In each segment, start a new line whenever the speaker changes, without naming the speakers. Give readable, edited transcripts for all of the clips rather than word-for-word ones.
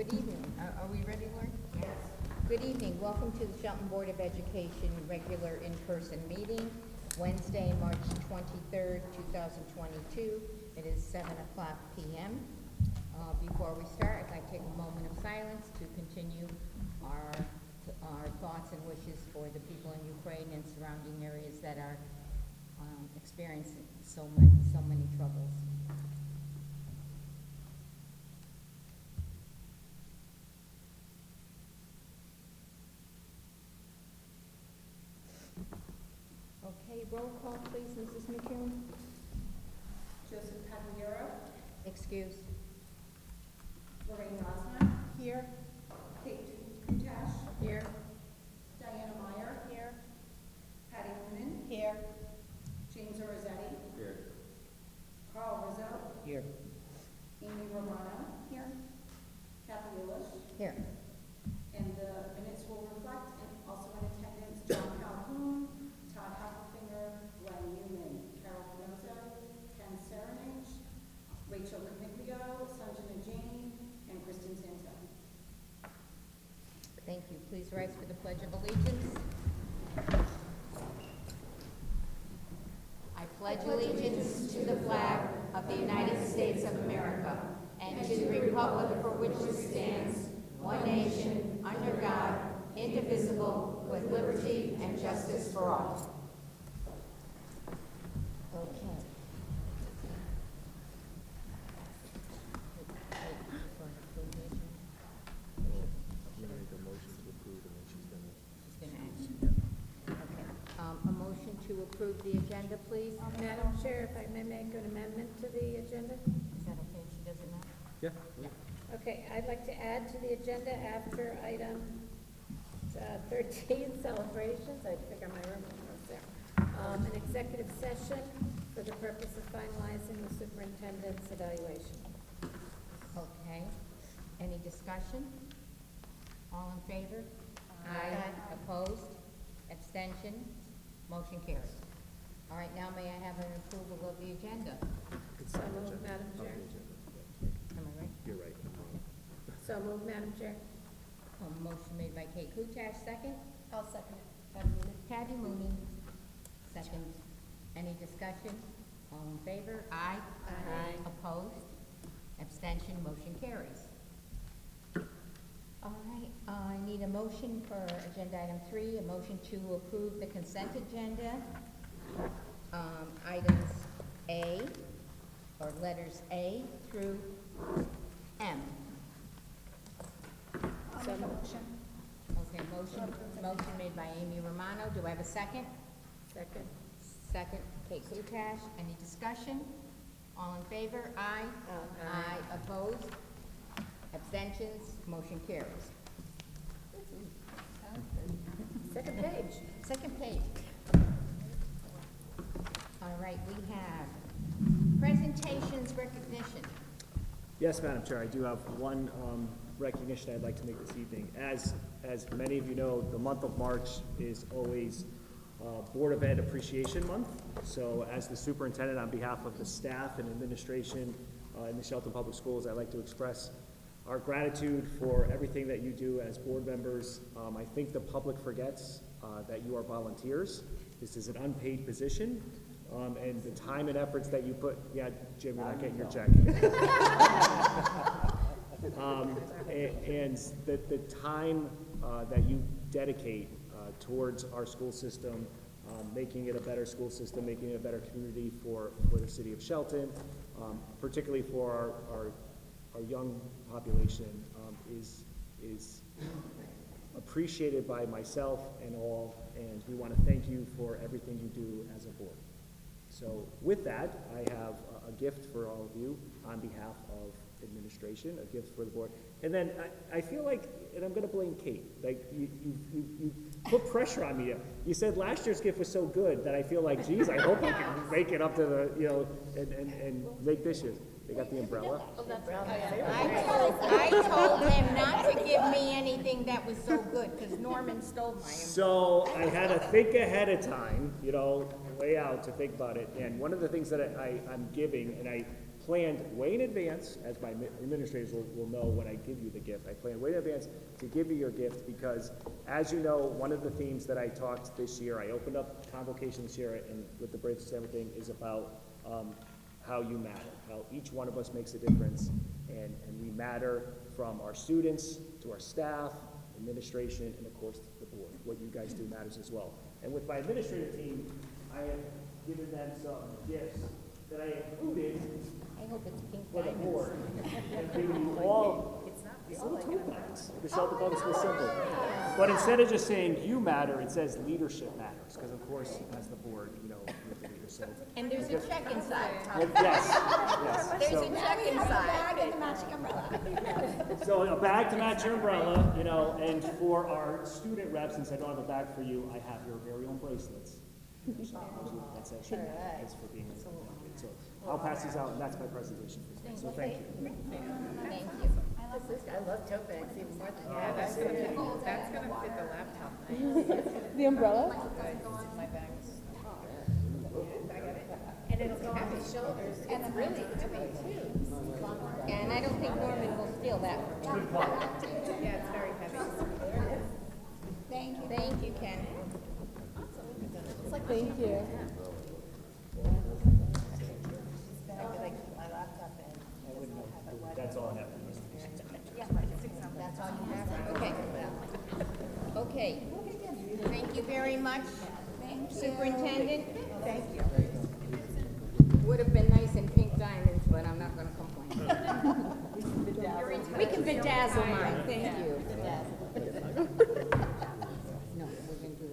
Good evening. Are we ready, Lauren? Yes. Good evening. Welcome to the Shelton Board of Education regular in-person meeting, Wednesday, March 23rd, 2022. It is 7 o'clock p.m. Before we start, I'd like to take a moment of silence to continue our thoughts and wishes for the people in Ukraine and surrounding areas that are experiencing so many troubles. Okay, roll call, please, Mrs. McCune.
Joseph Pagliaro.
Excuse.
Lorraine Rosner.
Here.
Kate Kutash.
Here.
Diana Meyer.
Here.
Patty Noonan.
Here.
James Rossetti.
Here.
Carl Rizzo.
Here.
Amy Romano. Here. Kathy Lilish.
Here.
And the minutes will reflect, and also in attendance, John Calhoun, Todd Heffelfinger, Glenn Newman, Carol Pinoza, Ken Serenich, Rachel Camiglio, Sanjana Jain, and Kristen Santel.
Thank you. Please rise for the Pledge of Allegiance. I pledge allegiance to the flag of the United States of America and to the republic for which it stands, one nation, under God, indivisible, with liberty and justice for all. Okay. A motion to approve the agenda, please.
Madam Chair, if I may make an amendment to the agenda?
Is that okay? She does it now?
Yeah.
Okay, I'd like to add to the agenda after item 13, celebrations, I figure my room was there, an executive session for the purpose of finalizing the superintendent's evaluation.
Okay. Any discussion? All in favor?
Aye.
Opposed? Abstention? Motion carries. All right, now may I have an approval of the agenda?
So moved, Madam Chair.
Am I right?
You're right. I'm wrong.
So moved, Madam Chair.
Motion made by Kate Kutash, second.
I'll second it.
Patty Mooney, second. Any discussion? All in favor? Aye.
Aye.
Opposed? Abstention? Motion carries. All right, I need a motion for agenda item 3, a motion to approve the consent agenda. Items A, or letters A through M.
So motion.
Okay, motion made by Amy Romano. Do I have a second?
Second.
Second, Kate Kutash. Any discussion? All in favor? Aye.
Aye.
Opposed? Abstentions? Motion carries.
Second page.
Second page. All right, we have presentations recognition.
Yes, Madam Chair, I do have one recognition I'd like to make this evening. As many of you know, the month of March is always Board of Ed Appreciation Month. So as the superintendent, on behalf of the staff and administration in the Shelton Public Schools, I'd like to express our gratitude for everything that you do as board members. I think the public forgets that you are volunteers. This is an unpaid position, and the time and efforts that you put, yeah, Jim, you're not getting your check. And the time that you dedicate towards our school system, making it a better school system, making it a better community for the city of Shelton, particularly for our young population, is appreciated by myself and all, and we want to thank you for everything you do as a board. So with that, I have a gift for all of you on behalf of administration, a gift for the board. And then I feel like, and I'm going to blame Kate, like you put pressure on me. You said last year's gift was so good that I feel like, geez, I hope I can make it up to the, and make this year's. They got the umbrella?
I told him not to give me anything that was so good, because Norman stole my umbrella.
So I had to think ahead of time, way out to think about it. And one of the things that I'm giving, and I planned way in advance, as my administrators will know when I give you the gift. I planned way in advance to give you your gift because, as you know, one of the themes that I talked this year, I opened up convocation this year, and with the Braves and everything, is about how you matter, how each one of us makes a difference, and we matter from our students to our staff, administration, and of course the board. What you guys do matters as well. And with my administrative team, I have given them some gifts that I included
I hope it's pink
for the
diamonds.
board. And giving you all these little tote bags. The Shelter Public School symbol. But instead of just saying you matter, it says leadership matters. Because of course, as the board, you know, you're the leader. So
And there's a check inside.
yes.
There's
So,
a check inside.
Bag and the matching umbrella.
so a bag to match your umbrella, you know, and for our student reps, since I don't have a bag for you, I have your very own bracelets. That's actually, that's for being a kid. So I'll pass these out, and that's my presentation for today. So thank you.
Thank you.
I love tote bags even more than
Yeah, that's gonna fit the laptop.
The umbrella?
My bag's.
And it'll have the shoulders, it's really heavy too.
And I don't think Norman will steal that from me.
Yeah, it's very heavy.
Thank you. Thank you, Ken.
Thank you.
That's all I have.
That's all you have? Okay. Okay. Thank you very much, Superintendent. Thank you. Would have been nice in pink diamonds, but I'm not gonna complain. We can bedazzle mine, thank you. No, we're gonna do it.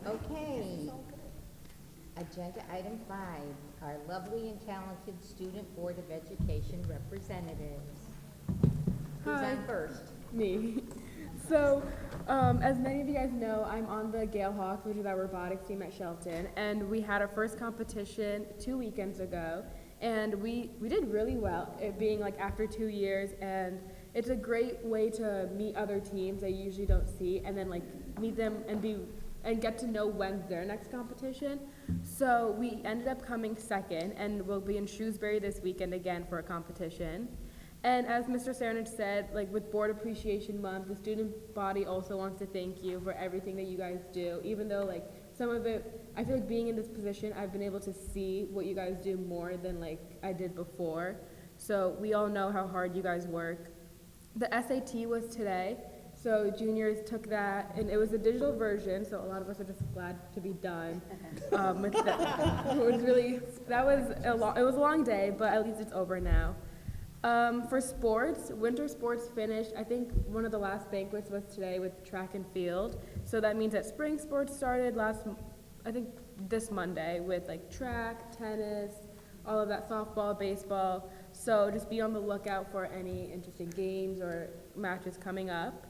Okay. Agenda item 5, our lovely and talented Student Board of Education representatives. Who's
Hi.
on first?
Me. So, as many of you guys know, I'm on the Gale Hawks, which is our robotics team at Shelton, and we had our first competition 2 weekends ago, and we did really well, it being like after 2 years, and it's a great way to meet other teams I usually don't see, and then like meet them and get to know when's their next competition. So we ended up coming second, and we'll be in Shrewsbury this weekend again for a competition. And as Mr. Saranich said, like with Board Appreciation Month, the student body also wants to thank you for everything that you guys do. Even though like some of it, I feel like being in this position, I've been able to see what you guys do more than like I did before. So we all know how hard you guys work. The SAT was today, so juniors took that, and it was a digital version, so a lot of us are just glad to be done with that. It was really, it was a long day, but at least it's over now. For sports, winter sports finished. I think one of the last banquets was today with track and field. So that means that spring sports started this Monday with like track, tennis, all of that, softball, baseball. So just be on the lookout for any interesting games or matches coming up.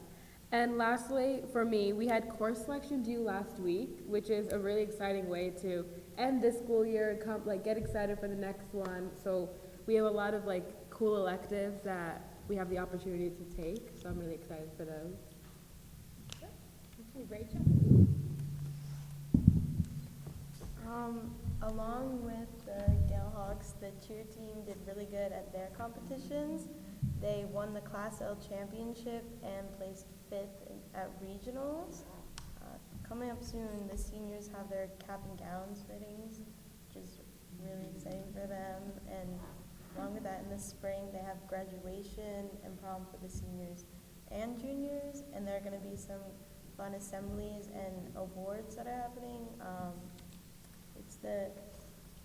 And lastly, for me, we had course selection due last week, which is a really exciting way to end this school year and get excited for the next one. So we have a lot of like cool electives that we have the opportunity to take, so I'm really excited for those.
Okay, Rachel?
Along with the Gale Hawks, the cheer team did really good at their competitions. They won the Class L championship and placed 5th at regionals. Coming up soon, the seniors have their cap and gowns fittings, which is really exciting for them. And along with that, in the spring, they have graduation and prom for the seniors and juniors, and there are going to be some fun assemblies and awards that are happening.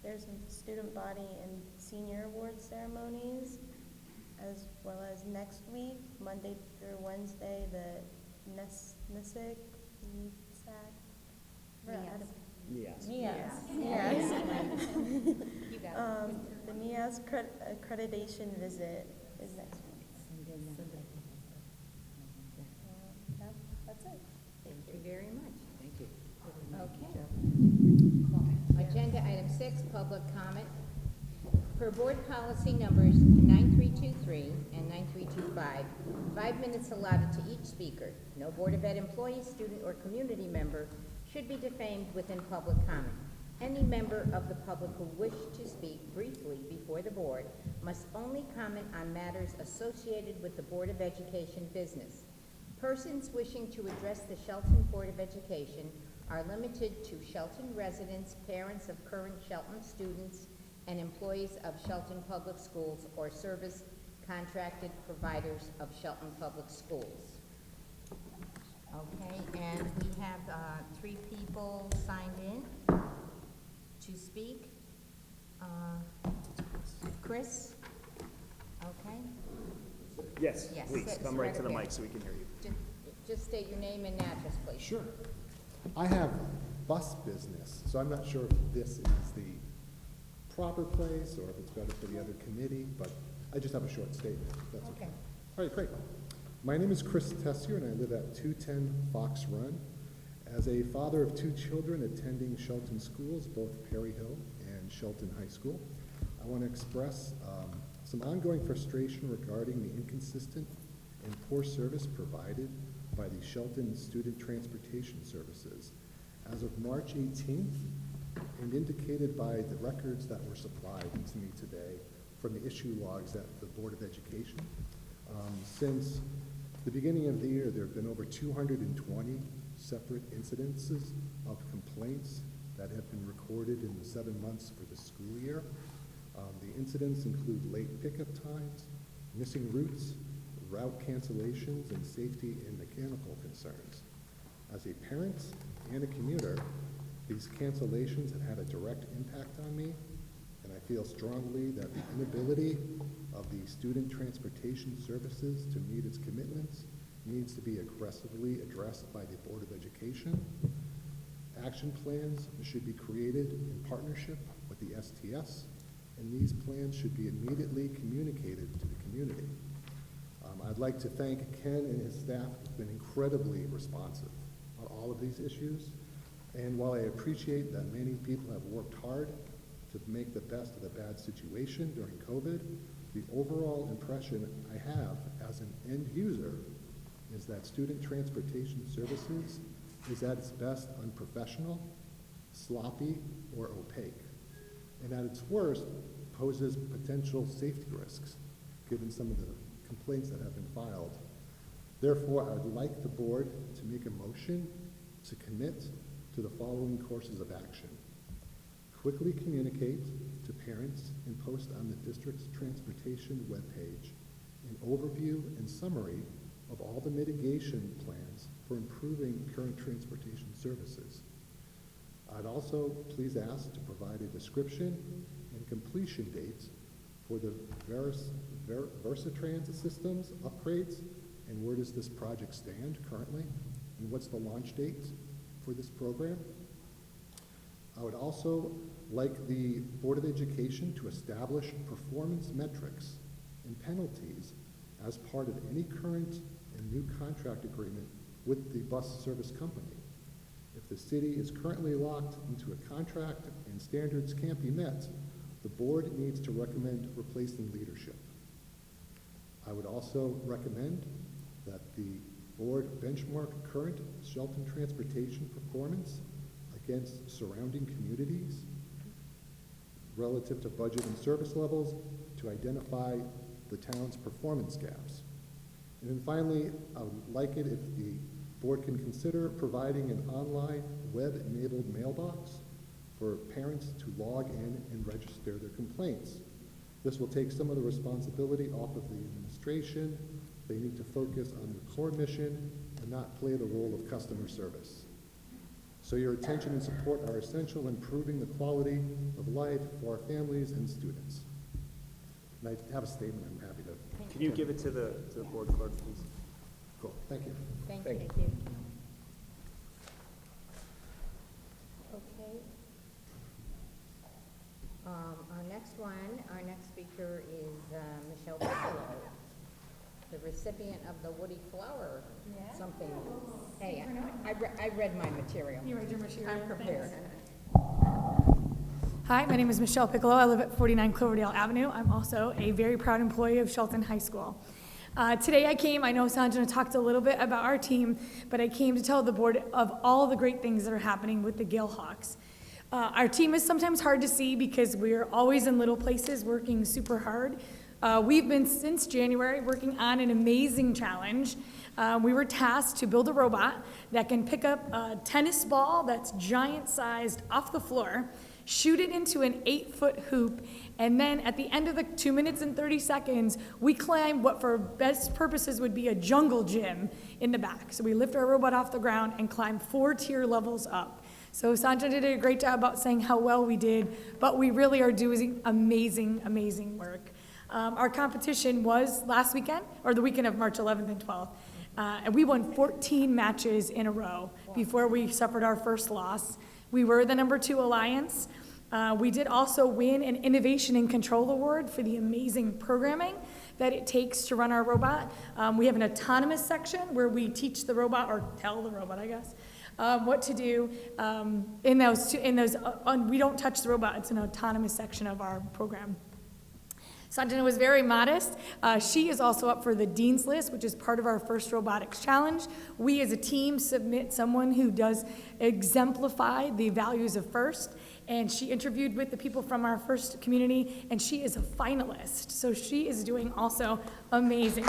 There's some student body and senior award ceremonies, as well as next week, Monday through Wednesday, the NESIC,
Yes.
You got it.
the NIAS accreditation visit is next week. That's it.
Thank you very much. Thank you. Okay. Agenda item 6, public comment. Per board policy numbers 9323 and 9325, 5 minutes allotted to each speaker. No Board of Ed employee, student, or community member should be defamed within public comment. Any member of the public who wishes to speak briefly before the board must only comment on matters associated with the Board of Education business. Persons wishing to address the Shelton Board of Education are limited to Shelton residents, parents of current Shelton students, and employees of Shelton Public Schools or service contracted providers of Shelton Public Schools. Okay, and we have 3 people signed in to speak. Chris? Okay.
Yes,
Yes,
please,
sit
come right to the
here.
mic so we can hear you.
Just state your name and address, please.
Sure. I have bus business, so I'm not sure if this is the proper place or if it's better for the other committee, but I just have a short statement, if that's okay.
Okay.
All right, great. My name is Chris Tessier, and I live at 210 Fox Run. As a father of 2 children attending Shelton schools, both Perry Hill and Shelton High School, I want to express some ongoing frustration regarding the inconsistent and poor service provided by the Shelton Student Transportation Services. As of March 18th, and indicated by the records that were supplied to me today from the issue logs at the Board of Education, since the beginning of the year, there have been over 220 separate incidences of complaints that have been recorded in the 7 months for the school year. The incidents include late pickup times, missing routes, route cancellations, and safety and mechanical concerns. As a parent and a commuter, these cancellations have had a direct impact on me, and I feel strongly that the inability of the Student Transportation Services to meet its commitments needs to be aggressively addressed by the Board of Education. Action plans should be created in partnership with the STS, and these plans should be immediately communicated to the community. I'd like to thank Ken and his staff who've been incredibly responsive on all of these issues. And while I appreciate that many people have worked hard to make the best of a bad situation during COVID, the overall impression I have as an end user is that Student Transportation Services is at its best unprofessional, sloppy, or opaque, and at its worst poses potential safety risks, given some of the complaints that have been filed. Therefore, I would like the board to make a motion to commit to the following courses of action. Quickly communicate to parents and post on the district's transportation webpage an overview and summary of all the mitigation plans for improving current transportation services. I'd also please ask to provide a description and completion dates for the Versatrans systems upgrades, and where does this project stand currently, and what's the launch date for this program. I would also like the Board of Education to establish performance metrics and penalties as part of any current and new contract agreement with the bus service company. If the city is currently locked into a contract and standards can't be met, the board needs to recommend replacing leadership. I would also recommend that the board benchmark current Shelton transportation performance against surrounding communities relative to budget and service levels to identify the town's performance gaps. And then finally, I would like it if the board can consider providing an online web-enabled mailbox for parents to log in and register their complaints. This will take some of the responsibility off of the administration. They need to focus on their core mission and not play the role of customer service. So your attention and support are essential in improving the quality of life for our families and students. And I have a statement I'm happy to.
Can you give it to the board clerk, please?
Cool, thank you.
Thank
Thank
you.
you.
Okay. Our next speaker is Michelle Piccolo, the recipient of the Woody Flower something. Hey, I read my material.
You read your material?
I'm prepared.
Hi, my name is Michelle Piccolo. I live at 49 Cloverdale Avenue. I'm also a very proud employee of Shelton High School. Today I know Sanjana talked a little bit about our team, but I came to tell the board of all the great things that are happening with the Gale Hawks. Our team is sometimes hard to see because we're always in little places working super hard. We've been, since January, working on an amazing challenge. We were tasked to build a robot that can pick up a tennis ball that's giant-sized off the floor, shoot it into an 8-foot hoop, and then at the end of the 2 minutes and 30 seconds, we climb what for best purposes would be a jungle gym in the back. So we lift our robot off the ground and climb 4 tier levels up. So Sanjana did a great job about saying how well we did, but we really are doing amazing, amazing work. Our competition was last weekend, or the weekend of March 11th and 12th, and we won 14 matches in a row before we suffered our first loss. We were the number 2 alliance. We did also win an Innovation and Control Award for the amazing programming that it takes to run our robot. We have an autonomous section where we teach the robot, or tell the robot, I guess, what to do. We don't touch the robot. It's an autonomous section of our program. Sanjana was very modest. She is also up for the Dean's List, which is part of our first robotics challenge. We as a team submit someone who does exemplify the values of FIRST, and she interviewed with the people from our FIRST community, and she is a finalist. So she is doing also amazing.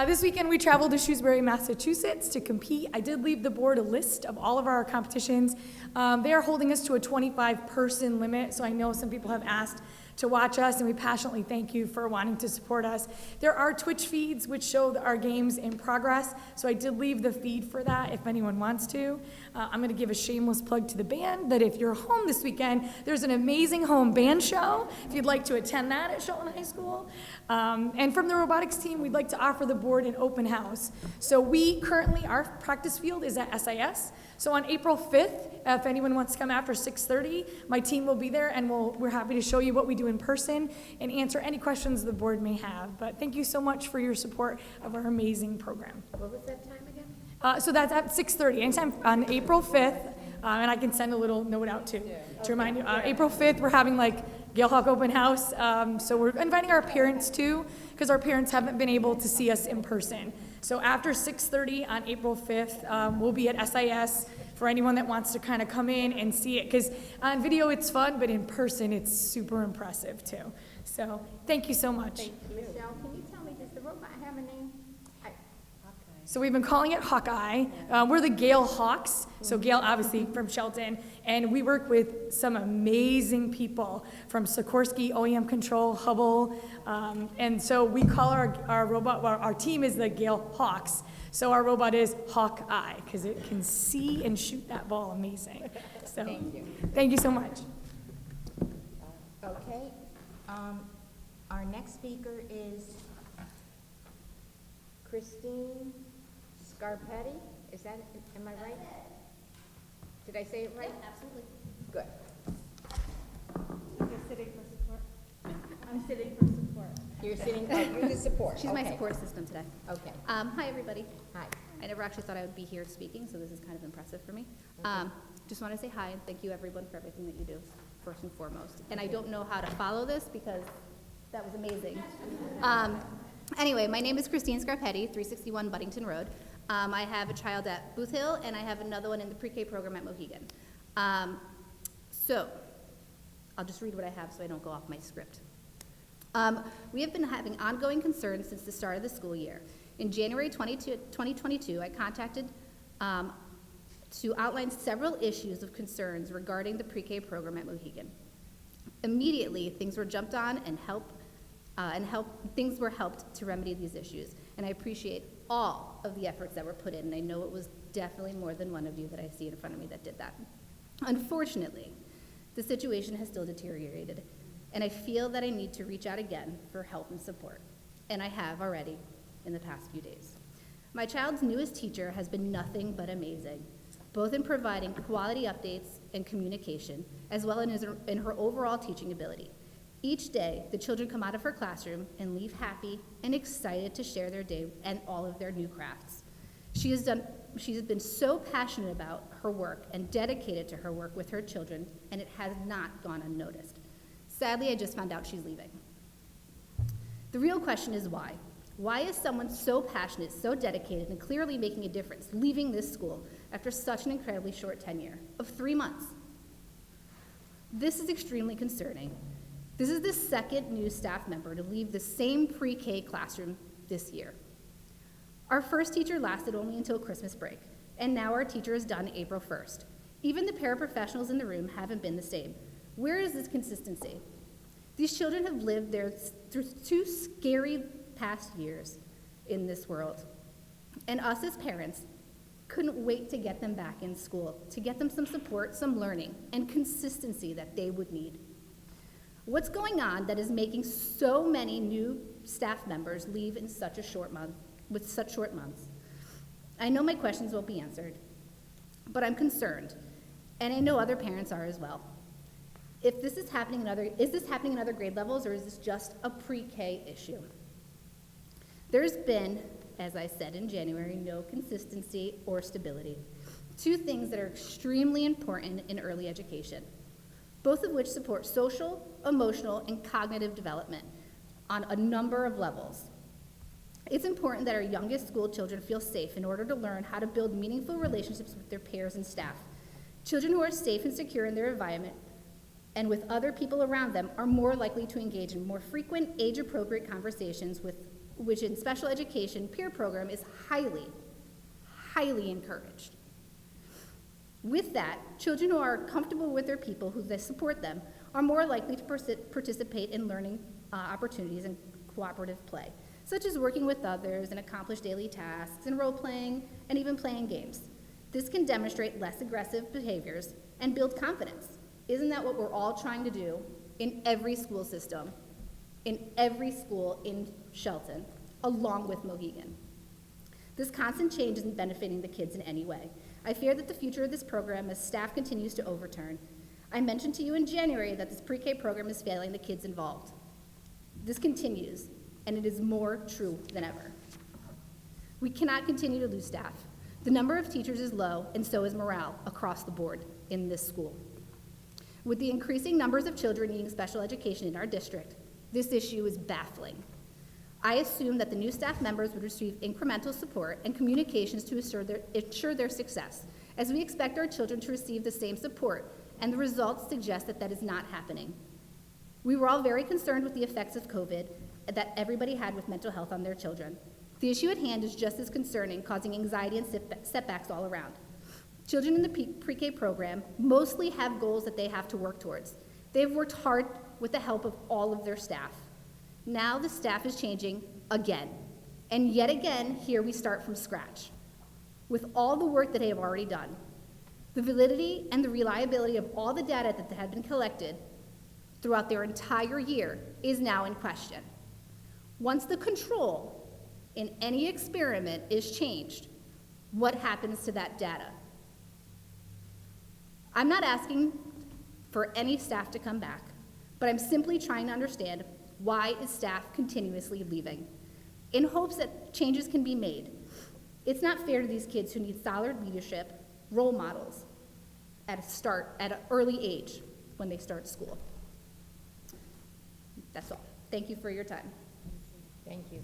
This weekend we traveled to Shrewsbury, Massachusetts to compete. I did leave the board a list of all of our competitions. They are holding us to a 25-person limit, so I know some people have asked to watch us, and we passionately thank you for wanting to support us. There are Twitch feeds which show our games in progress, so I did leave the feed for that if anyone wants to. I'm going to give a shameless plug to the band that if you're home this weekend, there's an amazing home band show if you'd like to attend that at Shelton High School. And from the robotics team, we'd like to offer the board an open house. So we currently, our practice field is at SIS. So on April 5th, if anyone wants to come after 6:30, my team will be there, and we're happy to show you what we do in person and answer any questions the board may have. But thank you so much for your support of our amazing program.
What was that time again?
So that's at 6:30, anytime on April 5th, and I can send a little note out too, to remind you. April 5th, we're having Gale Hawk Open House, so we're inviting our parents too, because our parents haven't been able to see us in person. So after 6:30 on April 5th, we'll be at SIS for anyone that wants to kind of come in and see it, because on video it's fun, but in person it's super impressive too. So thank you so much.
Michelle, can you tell me, does the robot have a name?
So we've been calling it Hawkeye. We're the Gale Hawks, so Gale obviously from Shelton, and we work with some amazing people from Sikorsky, OEM Control, Hubble, and so we call our robot, our team is the Gale Hawks. So our robot is Hawkeye, because it can see and shoot that ball amazing. So thank you so much.
Okay, our next speaker is Christine Scarpetti. Is that, am I right? Did I say it right?
Yeah, absolutely.
Good.
You're sitting for support. I'm sitting for support.
You're sitting, you're the support.
She's my
Okay.
support system today.
Okay,
Hi, everybody.
hi.
I never actually thought I would be here speaking, so this is kind of impressive for me. Just want to say hi and thank you, everyone, for everything that you do, first and foremost. And I don't know how to follow this because that was amazing. Anyway, my name is Christine Scarpetti, 361 Buddington Road. I have a child at Booth Hill, and I have another one in the pre-K program at Mohegan. So, I'll just read what I have so I don't go off my script. We have been having ongoing concerns since the start of the school year. In January 2022, I contacted to outline several issues of concerns regarding the pre-K program at Mohegan. Immediately, things were jumped on and things were helped to remedy these issues. And I appreciate all of the efforts that were put in, and I know it was definitely more than one of you that I see in front of me that did that. Unfortunately, the situation has still deteriorated, and I feel that I need to reach out again for help and support, and I have already in the past few days. My child's newest teacher has been nothing but amazing, both in providing quality updates and communication, as well as in her overall teaching ability. Each day, the children come out of her classroom and leave happy and excited to share their day and all of their new crafts. She's been so passionate about her work and dedicated to her work with her children, and it has not gone unnoticed. Sadly, I just found out she's leaving. The real question is why. Why is someone so passionate, so dedicated, and clearly making a difference leaving this school after such an incredibly short tenure of 3 months? This is extremely concerning. This is the second new staff member to leave the same pre-K classroom this year. Our first teacher lasted only until Christmas break, and now our teacher is done April 1st. Even the paraprofessionals in the room haven't been the same. Where is this consistency? These children have lived through 2 scary past years in this world, and us as parents couldn't wait to get them back in school, to get them some support, some learning, and consistency that they would need. What's going on that is making so many new staff members leave in such a short month, with such short months? I know my questions won't be answered, but I'm concerned, and I know other parents are as well. If this is happening is this happening in other grade levels, or is this just a pre-K issue? There's been, as I said in January, no consistency or stability. 2 things that are extremely important in early education, both of which support social, emotional, and cognitive development on a number of levels. It's important that our youngest school children feel safe in order to learn how to build meaningful relationships with their peers and staff. Children who are safe and secure in their environment and with other people around them are more likely to engage in more frequent, age-appropriate conversations, which in special education peer program is highly, highly encouraged. With that, children who are comfortable with their people who they support them are more likely to participate in learning opportunities and cooperative play, such as working with others and accomplish daily tasks and role-playing and even playing games. This can demonstrate less aggressive behaviors and build confidence. Isn't that what we're all trying to do in every school system, in every school in Shelton, along with Mohegan? This constant change isn't benefiting the kids in any way. I fear that the future of this program as staff continues to overturn. I mentioned to you in January that this pre-K program is failing the kids involved. This continues, and it is more true than ever. We cannot continue to lose staff. The number of teachers is low, and so is morale across the board in this school. With the increasing numbers of children needing special education in our district, this issue is baffling. I assume that the new staff members would receive incremental support and communications to ensure their success, as we expect our children to receive the same support, and the results suggest that that is not happening. We were all very concerned with the effects of COVID that everybody had with mental health on their children. The issue at hand is just as concerning, causing anxiety and setbacks all around. Children in the pre-K program mostly have goals that they have to work towards. They've worked hard with the help of all of their staff. Now the staff is changing again. And yet again, here we start from scratch. With all the work that they have already done, the validity and the reliability of all the data that had been collected throughout their entire year is now in question. Once the control in any experiment is changed, what happens to that data? I'm not asking for any staff to come back, but I'm simply trying to understand why is staff continuously leaving, in hopes that changes can be made. It's not fair to these kids who need solid leadership, role models at an early age when they start school. That's all. Thank you for your time.
Thank you.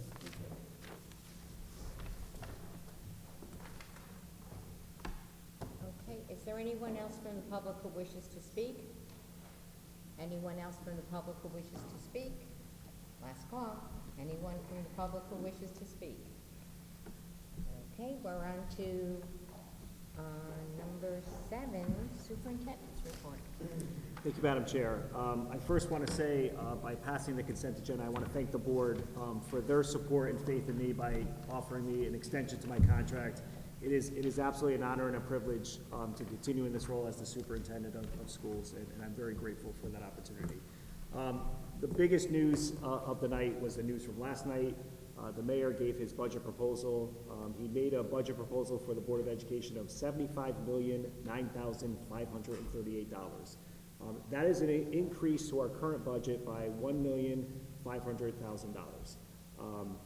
Okay, is there anyone else from the public who wishes to speak? Anyone else from the public who wishes to speak? Last call. Anyone from the public who wishes to speak? Okay, we're on to number 7, Superintendent's Report.
Thank you, Madam Chair. I first want to say, by passing the consent agenda, I want to thank the board for their support and faith in me by offering me an extension to my contract. It is absolutely an honor and a privilege to continue in this role as the Superintendent of Schools, and I'm very grateful for that opportunity. The biggest news of the night was the news from last night. The mayor gave his budget proposal. He made a budget proposal for the Board of Education of $75,009,538. That is an increase to our current budget by $1,500,000.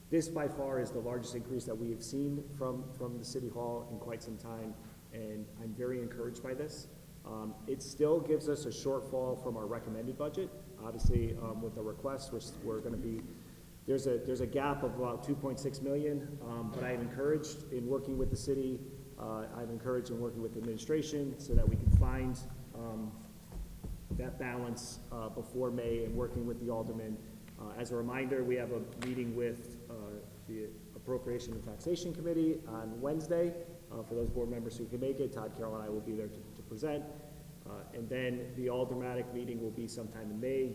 This by far is the largest increase that we have seen from the City Hall in quite some time, and I'm very encouraged by this. It still gives us a shortfall from our recommended budget. Obviously, with the request, we're going to be there's a gap of about 2.6 million, but I'm encouraged in working with the city, I'm encouraged in working with the administration so that we can find that balance before May and working with the aldermen. As a reminder, we have a meeting with the Appropriation and Taxation Committee on Wednesday. For those board members who can make it, Todd, Carol, and I will be there to present. And then the aldermanic meeting will be sometime in May,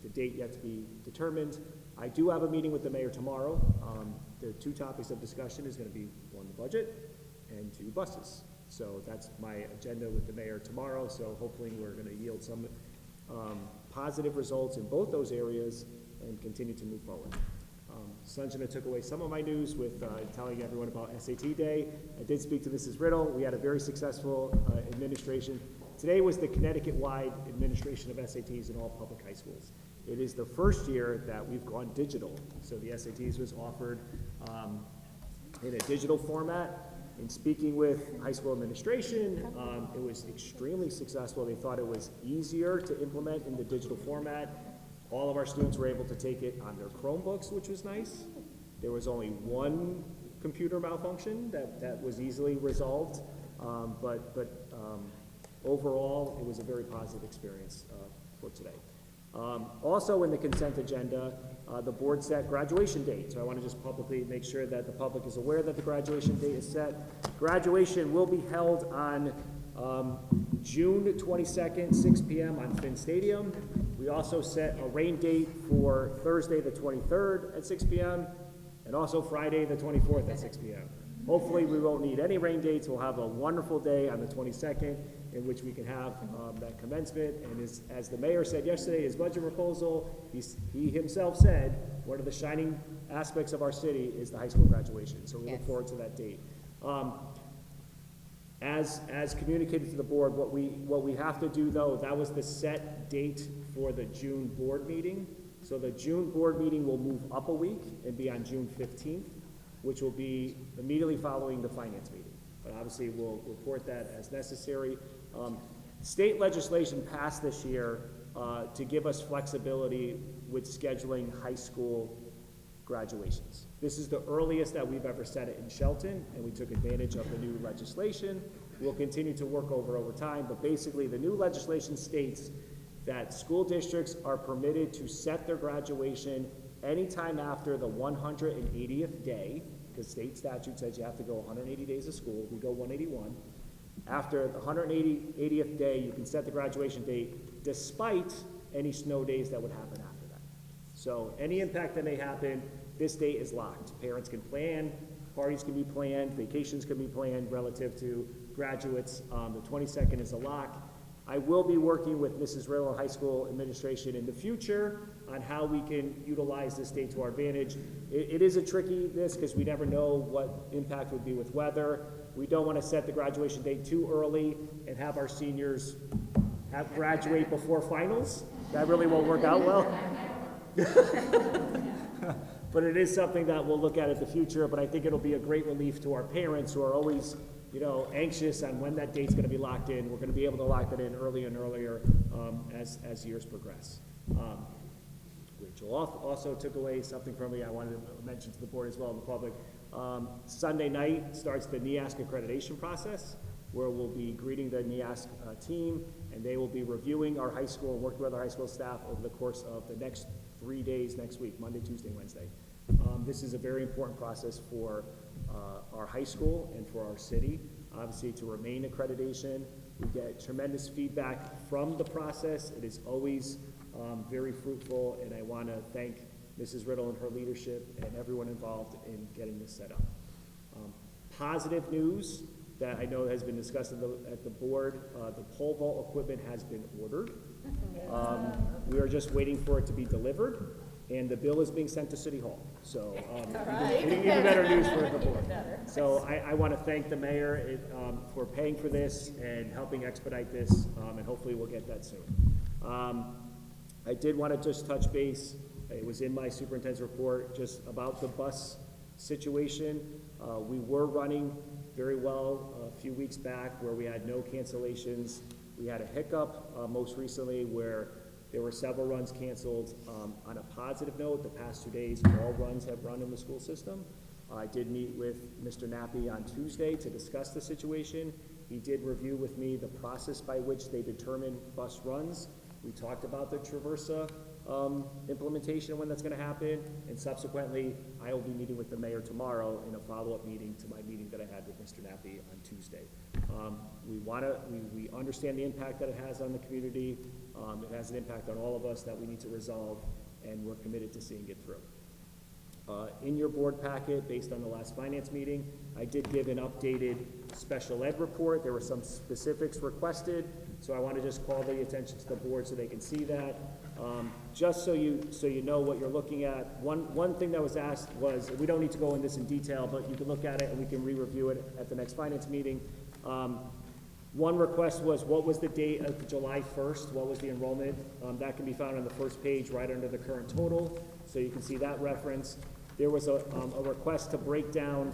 the date yet to be determined. I do have a meeting with the mayor tomorrow. The two topics of discussion is going to be, one, the budget, and two, buses. So that's my agenda with the mayor tomorrow, so hopefully we're going to yield some positive results in both those areas and continue to move forward. Sanjana took away some of my news with telling everyone about SAT Day. I did speak to Mrs. Riddle. We had a very successful administration. Today was the Connecticut-wide administration of SATs in all public high schools. It is the first year that we've gone digital. So the SATs was offered in a digital format. In speaking with high school administration, it was extremely successful. They thought it was easier to implement in the digital format. All of our students were able to take it on their Chromebooks, which was nice. There was only one computer malfunction that was easily resolved, but overall, it was a very positive experience for today. Also in the consent agenda, the board set graduation date. So I want to just publicly make sure that the public is aware that the graduation date is set. Graduation will be held on June 22nd, 6 p.m. on Finn Stadium. We also set a rain date for Thursday the 23rd at 6 p.m. and also Friday the 24th at 6 p.m. Hopefully we won't need any rain dates. We'll have a wonderful day on the 22nd in which we can have that commencement. And as the mayor said yesterday, his budget proposal, he himself said, one of the shining aspects of our city is the high school graduation. So we look forward to that date. As communicated to the board, what we have to do though, that was the set date for the June board meeting. So the June board meeting will move up a week and be on June 15th, which will be immediately following the finance meeting. But obviously we'll report that as necessary. State legislation passed this year to give us flexibility with scheduling high school graduations. This is the earliest that we've ever set it in Shelton, and we took advantage of the new legislation. We'll continue to work over time, but basically the new legislation states that school districts are permitted to set their graduation anytime after the 180th day, because state statute says you have to go 180 days of school. We go 181. After the 180th day, you can set the graduation date despite any snow days that would happen after that. So any impact that may happen, this date is locked. Parents can plan, parties can be planned, vacations can be planned relative to graduates. The 22nd is a lock. I will be working with Mrs. Riddle High School administration in the future on how we can utilize this date to our advantage. It is a tricky because we never know what impact would be with weather. We don't want to set the graduation date too early and have our seniors graduate before finals. That really won't work out well. But it is something that we'll look at in the future, but I think it'll be a great relief to our parents who are always anxious on when that date's going to be locked in. We're going to be able to lock that in earlier and earlier as years progress. Rachel also took away something from me I wanted to mention to the board as well and the public. Sunday night starts the NEASC accreditation process, where we'll be greeting the NEASC team, and they will be reviewing our high school and working with our high school staff over the course of the next 3 days next week, Monday, Tuesday, Wednesday. This is a very important process for our high school and for our city, obviously to remain accreditation. We get tremendous feedback from the process. It is always very fruitful, and I want to thank Mrs. Riddle and her leadership and everyone involved in getting this set up. Positive news that I know has been discussed at the board, the pole vault equipment has been ordered. We are just waiting for it to be delivered, and the bill is being sent to City Hall. So even better news for the board. So I want to thank the mayor for paying for this and helping expedite this, and hopefully we'll get that soon. I did want to just touch base. It was in my superintendent's report just about the bus situation. We were running very well a few weeks back where we had no cancellations. We had a hiccup most recently where There were several runs canceled. On a positive note, the past 2 days, all runs have run in the school system. I did meet with Mr. Nappi on Tuesday to discuss the situation. He did review with me the process by which they determine bus runs. We talked about the Traversa implementation, when that's going to happen, and subsequently, I will be meeting with the mayor tomorrow in a follow-up meeting to my meeting that I had with Mr. Nappi on Tuesday. We understand the impact that it has on the community. It has an impact on all of us that we need to resolve, and we're committed to seeing it through. In your board packet, based on the last finance meeting, I did give an updated special ed report. There were some specifics requested, so I want to just call the attention to the board so they can see that. Just so you know what you're looking at, one thing that was asked was, we don't need to go in this in detail, but you can look at it and we can re-review it at the next finance meeting. One request was, what was the date of July 1st? What was the enrollment? That can be found on the first page right under the current total, so you can see that reference. There was a request to break down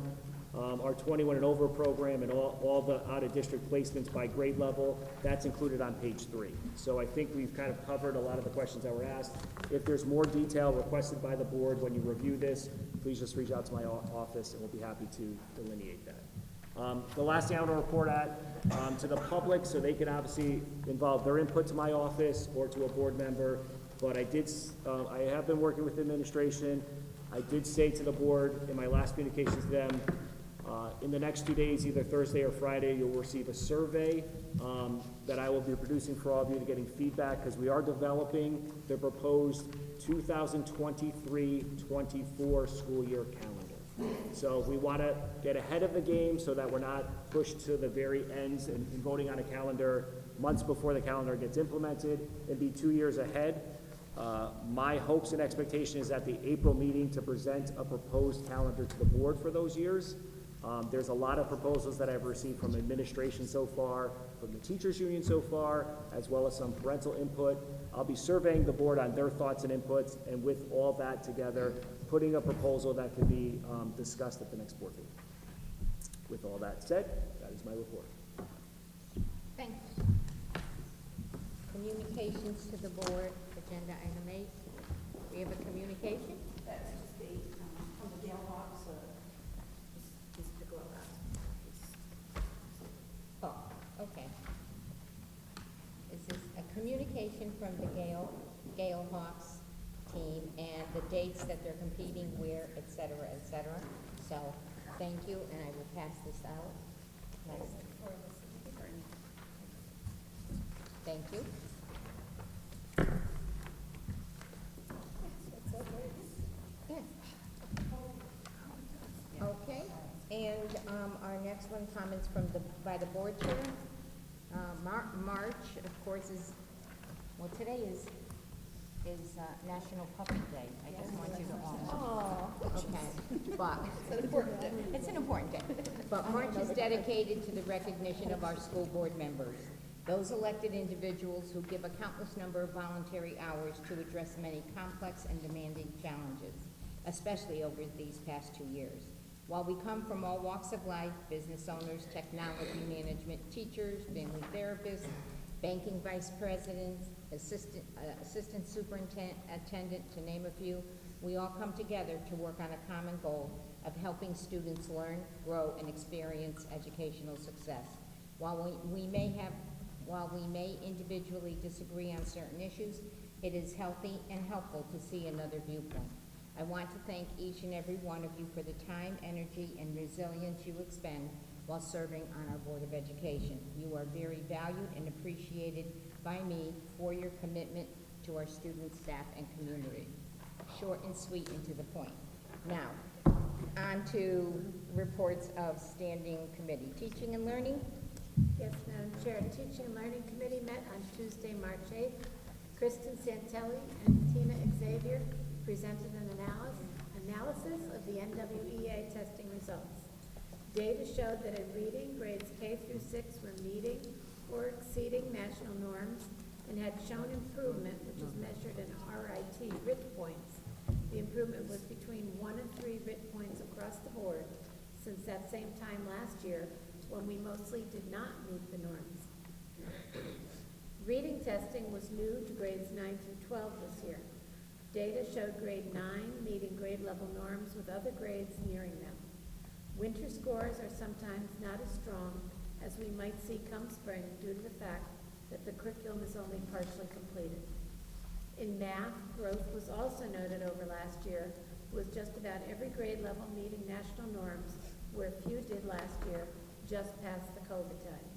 our 21 and over program and all the out-of-district placements by grade level. That's included on page 3. So I think we've kind of covered a lot of the questions that were asked. If there's more detail requested by the board when you review this, please just reach out to my office and we'll be happy to delineate that. The last thing I want to report to the public, so they can obviously involve their input to my office or to a board member, but I have been working with administration. I did say to the board in my last communications to them, in the next 2 days, either Thursday or Friday, you'll receive a survey that I will be producing for all of you to getting feedback, because we are developing the proposed 2023-24 school year calendar. So we want to get ahead of the game so that we're not pushed to the very ends and voting on a calendar months before the calendar gets implemented and be 2 years ahead. My hopes and expectation is at the April meeting to present a proposed calendar to the board for those years. There's a lot of proposals that I've received from administration so far, from the teachers union so far, as well as some parental input. I'll be surveying the board on their thoughts and inputs, and with all that together, putting a proposal that can be discussed at the next board meeting. With all that said, that is my report.
Thanks. Communications to the board, agenda item 8. We have a communication?
That's just from the Gale Hawks, this Piccolo
Oh, okay. Is this a communication from the Gale Hawks team and the dates that they're competing, where, et cetera, et cetera? So, thank you, and I will pass this out. Nice. Thank you. Yes. Okay, and our next one, comments by the board chair. March, of course, well, today is National Puppy Day. I just want you to all know. Okay, but it's an important day. But March is dedicated to the recognition of our school board members, those elected individuals who give a countless number of voluntary hours to address many complex and demanding challenges, especially over these past 2 years. While we come from all walks of life, business owners, technology management, teachers, family therapists, banking vice presidents, assistant superintendent, to name a few, we all come together to work on a common goal of helping students learn, grow, and experience educational success. While we may individually disagree on certain issues, it is healthy and helpful to see another viewpoint. I want to thank each and every one of you for the time, energy, and resilience you expend while serving on our Board of Education. You are very valued and appreciated by me for your commitment to our students, staff, and community. Short and sweet and to the point. Now, on to reports of standing committee. Teaching and learning.
Yes, Madam Chair, Teaching and Learning Committee met on Tuesday, March 8th. Kristen Santelli and Tina Xavier presented an analysis of the NWEA testing results. Data showed that in reading, grades K through 6 were meeting or exceeding national norms and had shown improvement, which is measured in RIT, RIT points. The improvement was between 1 and 3 RIT points across the board since that same time last year, when we mostly did not meet the norms. Reading testing was new to grades 9 through 12 this year. Data showed grade 9 meeting grade level norms with other grades nearing them. Winter scores are sometimes not as strong as we might see come spring due to the fact that the curriculum is only partially completed. In math, growth was also noted over last year, with just about every grade level meeting national norms, where few did last year, just past the COVID times.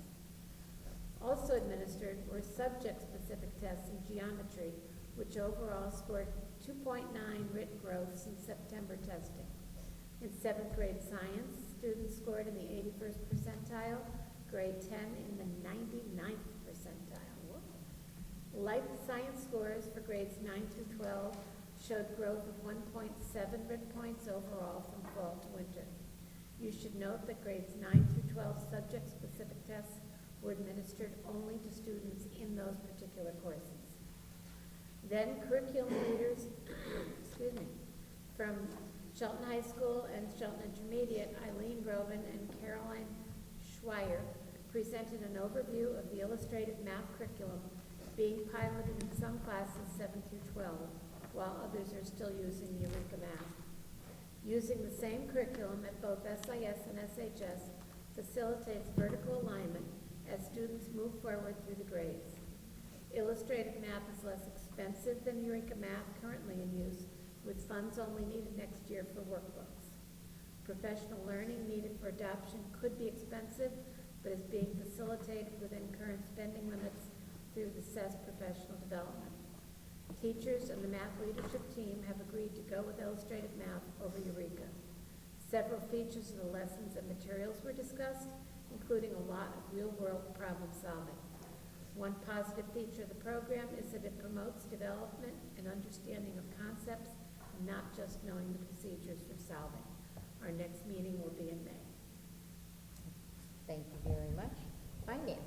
Also administered were subject-specific tests in geometry, which overall scored 2.9 written growth since September testing. In 7th grade science, students scored in the 81st percentile, grade 10 in the 99th percentile. Life science scores for grades 9 through 12 showed growth of 1.7 written points overall from fall to winter. You should note that grades 9 through 12 subject-specific tests were administered only to students in those particular courses. Then curriculum leaders, from Shelton High School and Shelton Intermediate, Eileen Robin and Caroline Schweier presented an overview of the illustrative math curriculum being piloted in some classes 7 through 12, while others are still using Eureka Math. Using the same curriculum at both SIS and SHS facilitates vertical alignment as students move forward through the grades. Illustrative math is less expensive than Eureka Math currently in use, with funds only needed next year for workbooks. Professional learning needed for adoption could be expensive, but is being facilitated within current spending limits through the SES professional development. Teachers and the math leadership team have agreed to go with illustrative math over Eureka. Several features of the lessons and materials were discussed, including a lot of real-world problem solving. One positive feature of the program is that it promotes development and understanding of concepts, not just knowing the procedures for solving. Our next meeting will be in May.
Thank you very much. Finance.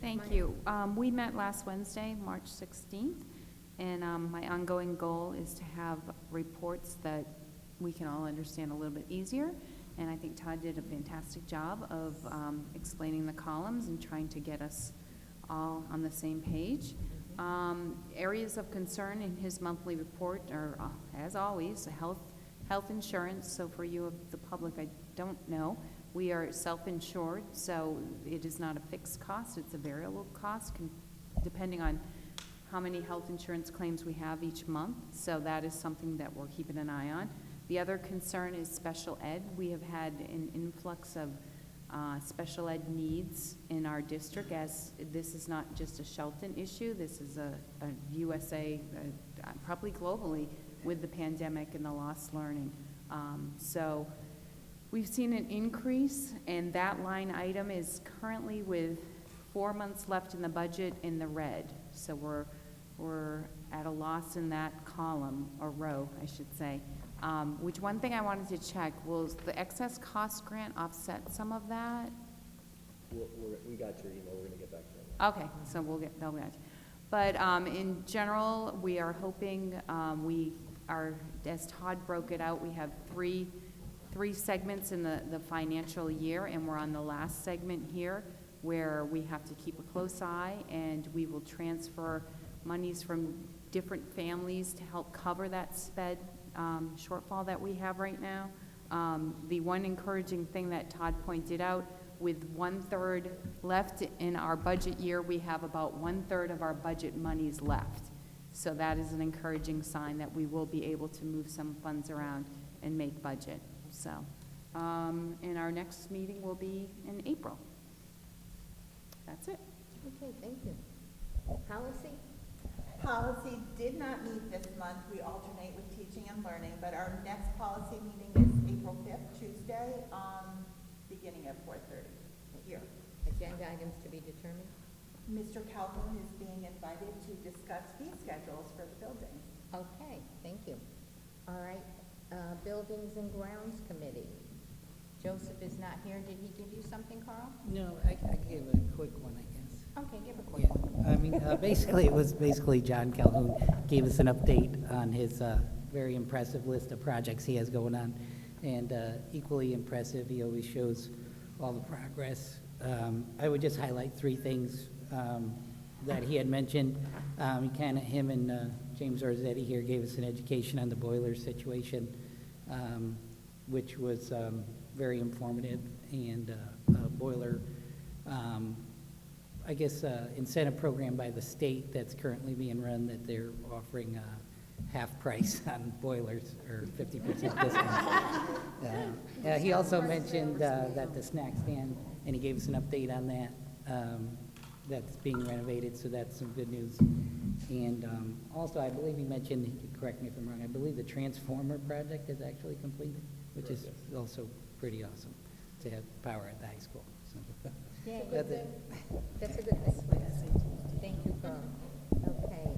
Thank you. We met last Wednesday, March 16th, and my ongoing goal is to have reports that we can all understand a little bit easier. And I think Todd did a fantastic job of explaining the columns and trying to get us all on the same page. Areas of concern in his monthly report are, as always, health insurance. So for you of the public, I don't know, we are self-insured, so it is not a fixed cost, it's a variable cost, depending on how many health insurance claims we have each month. So that is something that we're keeping an eye on. The other concern is special ed. We have had an influx of special ed needs in our district, as this is not just a Shelton issue, this is a USA, probably globally, with the pandemic and the lost learning. So we've seen an increase, and that line item is currently with 4 months left in the budget in the red. So we're at a loss in that column, or row, I should say. Which one thing I wanted to check, will the excess cost grant offset some of that?
We got your email, we're gonna get back to that.
Okay, so they'll get. But in general, we are hoping, we are, as Todd broke it out, we have three segments in the financial year, and we're on the last segment here, where we have to keep a close eye, and we will transfer monies from different families to help cover that sped shortfall that we have right now. The one encouraging thing that Todd pointed out, with 1/3 left in our budget year, we have about 1/3 of our budget monies left. So that is an encouraging sign that we will be able to move some funds around and make budget. So, and our next meeting will be in April. That's it.
Okay, thank you. Policy?
Policy did not meet this month. We alternate with teaching and learning, but our next policy meeting is April 5th, Tuesday, beginning at 4:30 here.
Agenda items to be determined?
Mr. Calhoun is being invited to discuss fee schedules for the buildings.
Okay, thank you. All right, Buildings and Grounds Committee. Joseph is not here. Did he give you something, Carl?
No, I gave a quick one, I guess.
Okay, give a quick
Yeah,
one.
I mean, basically, it was John Calhoun gave us an update on his very impressive list of projects he has going on. And equally impressive, he always shows all the progress. I would just highlight three things. that he had mentioned. Him and James Orzetti here gave us an education on the boiler situation, which was very informative, and boiler, incentive program by the state that's currently being run, that they're offering half price on boilers, or 50% discount. He also mentioned that the snack stand, and he gave us an update on that, that's being renovated, so that's some good news. And also, I believe he mentioned, he could correct me if I'm wrong, I believe the transformer project is actually completed, which is also pretty awesome to have power at the high school. So
Yay.
that's it.
That's a good thing. Thank you, Carl. Okay,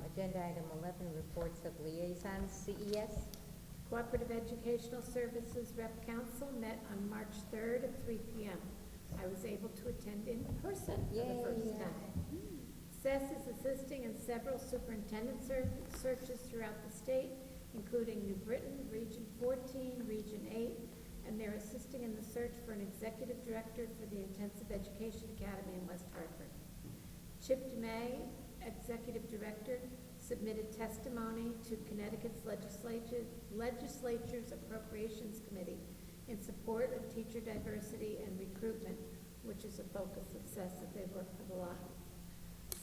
agenda item 11, reports of liaisons, CES.
Cooperative Educational Services Rep Council met on March 3rd at 3 p.m. I was able to attend in person for the first time. CES is assisting in several superintendent searches throughout the state, including New Britain, Region 14, Region 8, and they're assisting in the search for an executive director for the Intensive Education Academy in West Hartford. Chip DeMay, executive director, submitted testimony to Connecticut's legislature's Appropriations Committee in support of teacher diversity and recruitment, which is a focus of CES that they've worked with a lot.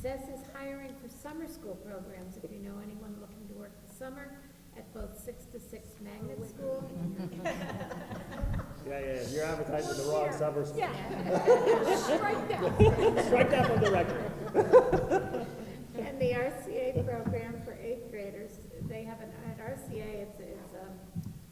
CES is hiring for summer school programs, if you know anyone looking to work the summer, at both 6 to 6 Magnet School.
You're advertising the wrong summer school.
Strike that.
Strike that from the record.
And the RCA program for 8th graders, they have at RCA, it's a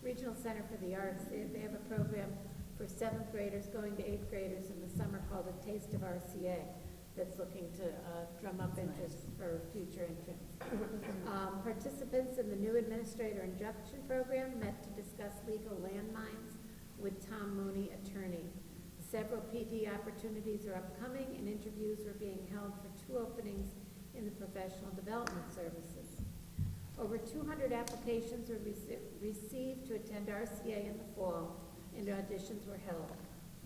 regional center for the arts. They have a program for 7th graders going to 8th graders in the summer called A Taste of RCA, that's looking to drum up interest for future entrants. Participants in the new administrator induction program met to discuss legal landmines with Tom Mooney, attorney. Several PD opportunities are upcoming, and interviews are being held for 2 openings in the professional development services. Over 200 applications were received to attend RCA in the fall, and auditions were held.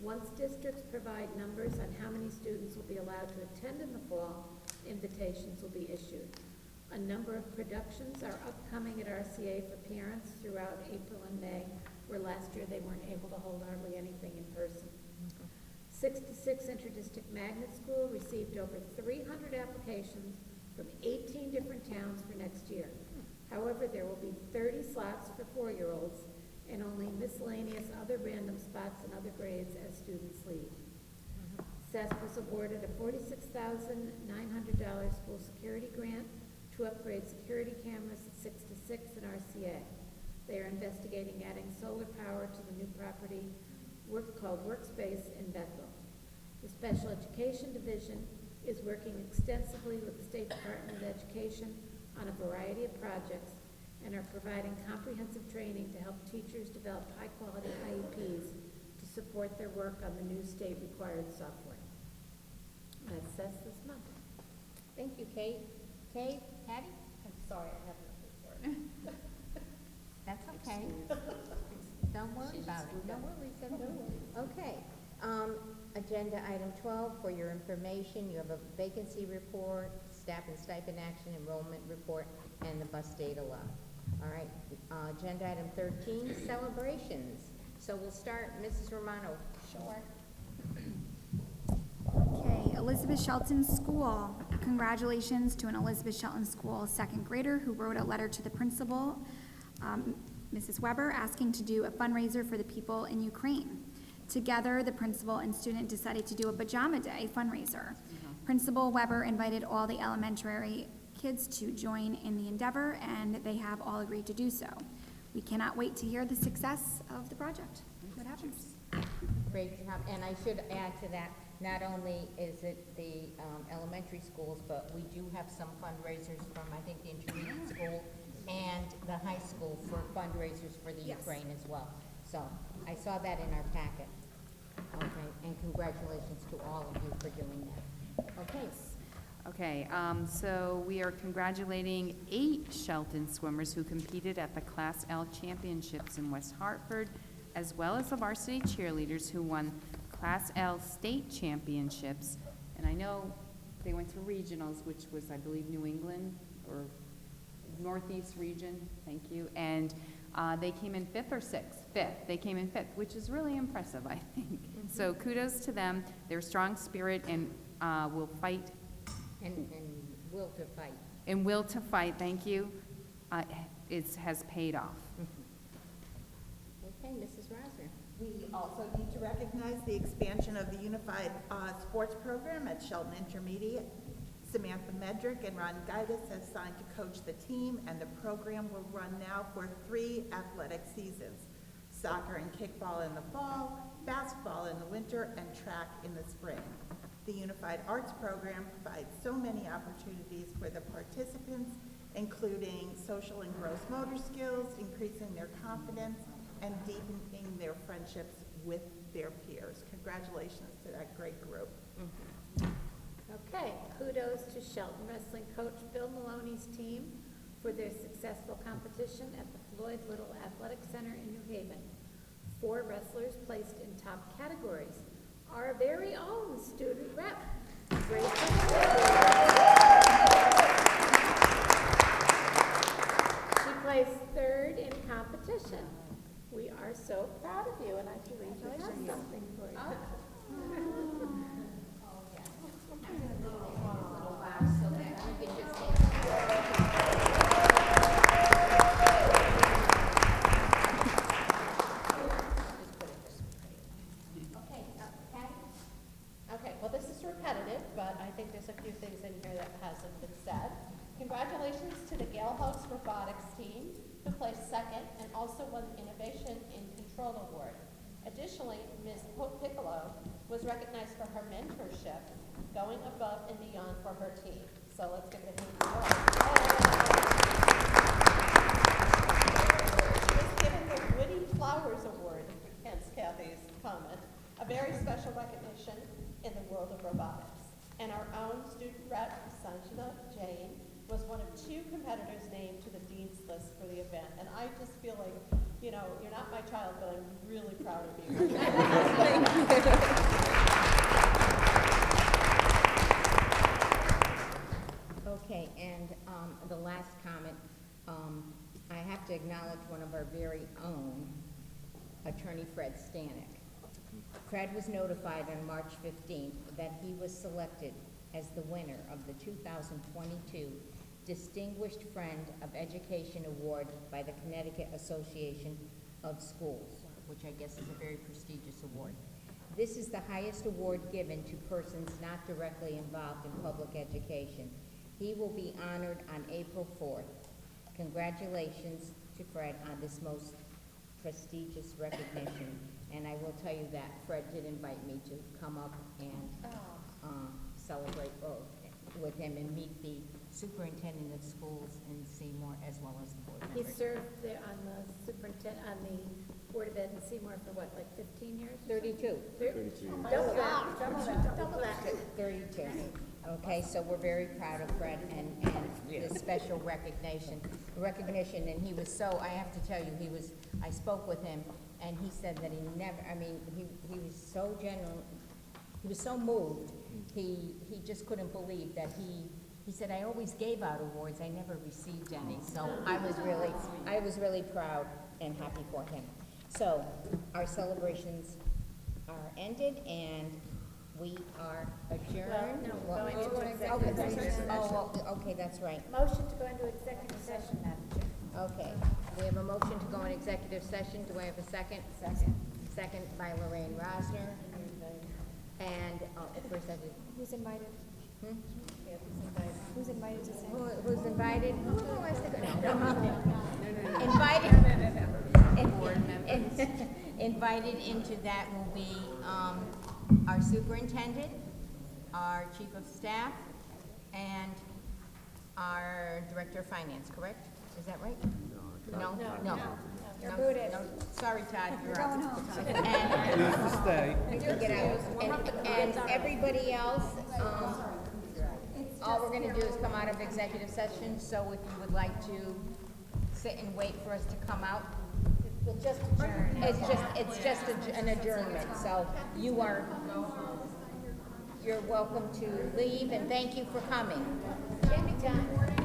Once districts provide numbers on how many students will be allowed to attend in the fall, invitations will be issued. A number of productions are upcoming at RCA for parents throughout April and May, where last year they weren't able to hold hardly anything in person. 6 to 6 Interdistrict Magnet School received over 300 applications from 18 different towns for next year. However, there will be 30 slots for 4-year-olds and only miscellaneous other random spots in other grades as students leave. CES was awarded a $46,900 school security grant to upgrade security cameras at 6 to 6 in RCA. They are investigating adding solar power to the new property called Workspace in Bethel. The Special Education Division is working extensively with the State Department of Education on a variety of projects and are providing comprehensive training to help teachers develop high-quality IEPs to support their work on the new state-required software. That's CES this month.
Thank you, Kate. Kate, Patty?
I'm sorry, I have nothing for it.
That's okay. Don't worry about it. No worries, no worries. Okay. Agenda item 12, for your information, you have a vacancy report, staff and stipend action, enrollment report, and the bus data log. All right. Agenda item 13, celebrations. So we'll start, Mrs. Romano.
Sure. Okay, Elizabeth Shelton School. Congratulations to an Elizabeth Shelton School 2nd grader who wrote a letter to the principal, Mrs. Weber, asking to do a fundraiser for the people in Ukraine. Together, the principal and student decided to do a pajama day fundraiser. Principal Weber invited all the elementary kids to join in the endeavor, and they have all agreed to do so. We cannot wait to hear the success of the project. What happens?
Great job. And I should add to that, not only is it the elementary schools, but we do have some fundraisers from, I think, the intermediate school and the high school for fundraisers for the Ukraine as well. So I saw that in our packet. Okay, and congratulations to all of you for doing that. Okay.
Okay, so we are congratulating 8 Shelton swimmers who competed at the Class L Championships in West Hartford, as well as the varsity cheerleaders who won Class L State Championships. And I know they went to regionals, which was, I believe, New England or Northeast region, thank you. And they came in fifth or sixth? Fifth. They came in fifth, which is really impressive, I think. So kudos to them. Their strong spirit and will fight.
And will to fight.
And will to fight, thank you, has paid off.
Okay, Mrs. Rosner.
We also need to recognize the expansion of the Unified Sports Program at Shelton Intermediate. Samantha Medrick and Ron Gaitis have signed to coach the team, and the program will run now for 3 athletic seasons: soccer and kickball in the fall, basketball in the winter, and track in the spring. The Unified Arts Program provides so many opportunities for the participants, including social and gross motor skills, increasing their confidence, and deepening their friendships with their peers. Congratulations to that great group.
Okay, kudos to Shelton Wrestling coach Bill Maloney's team for their successful competition at the Floyd Little Athletic Center in New Haven. 4 wrestlers placed in top categories. Our very own student rep, Grace. She placed 3rd in competition. We are so proud of you, and I believe we have something for you.
So that you can just take.
Okay, Patty? Okay, well, this is repetitive, but I think there's a few things in here that hasn't been said. Congratulations to the Gale House Robotics team, who placed 2nd and also won the Innovation in Control Award. Additionally, Ms. Piccolo was recognized for her mentorship, going above and beyond for her team. So let's give it a hand for her. She was given the Woody Flowers Award, hence Kathy's comment, a very special recognition in the world of robotics. And our own student rep, Sanjana Jain, was one of 2 competitors named to the Dean's List for the event. And I just feel like, you know, you're not my child, but I'm really proud of you.
Okay, and the last comment, I have to acknowledge one of our very own, Attorney Fred Stanek. Fred was notified on March 15th that he was selected as the winner of the 2022 Distinguished Friend of Education Award by the Connecticut Association of Schools, which I guess is a very prestigious award. This is the highest award given to persons not directly involved in public education. He will be honored on April 4th. Congratulations to Fred on this most prestigious recognition. And I will tell you that Fred did invite me to come up and celebrate with him and meet the Superintendent of Schools in Seymour as well as the board
He
members.
served there on the Board of Ed in Seymour for what, like 15 years?
32.
32 years.
Double that.
32. Okay, so we're very proud of Fred and this special recognition, and he was so, I have to tell you, I spoke with him, and he said that he never, I mean, he was so genuine, he was so moved, he just couldn't believe that he said, I always gave out awards, I never received any, so I was really proud and happy for him. So, our celebrations are ended, and we are adjourned.
Well, no, going into executive session.
Okay, that's right.
Motion to go into executive session, Madam Chair.
Okay, we have a motion to go in executive session. Do I have a second? Second by Lorraine Rosner. And, first I did.
Who's invited?
Hmm?
Who's invited to say?
Who's invited? Who wants to go? No. Invited into that will be, our superintendent, our chief of staff, and our director of finance, correct? Is that right? No? No.
You're booted.
No. Sorry, Todd, you're
You're
out.
going home.
And,
to stay.
get out. And everybody else, all we're gonna do is come out of executive session, so if you would like to sit and wait for us to come out,
We'll just adjourn.
it's just an adjournment, so you are, you're welcome to leave, and thank you for coming.
Anytime.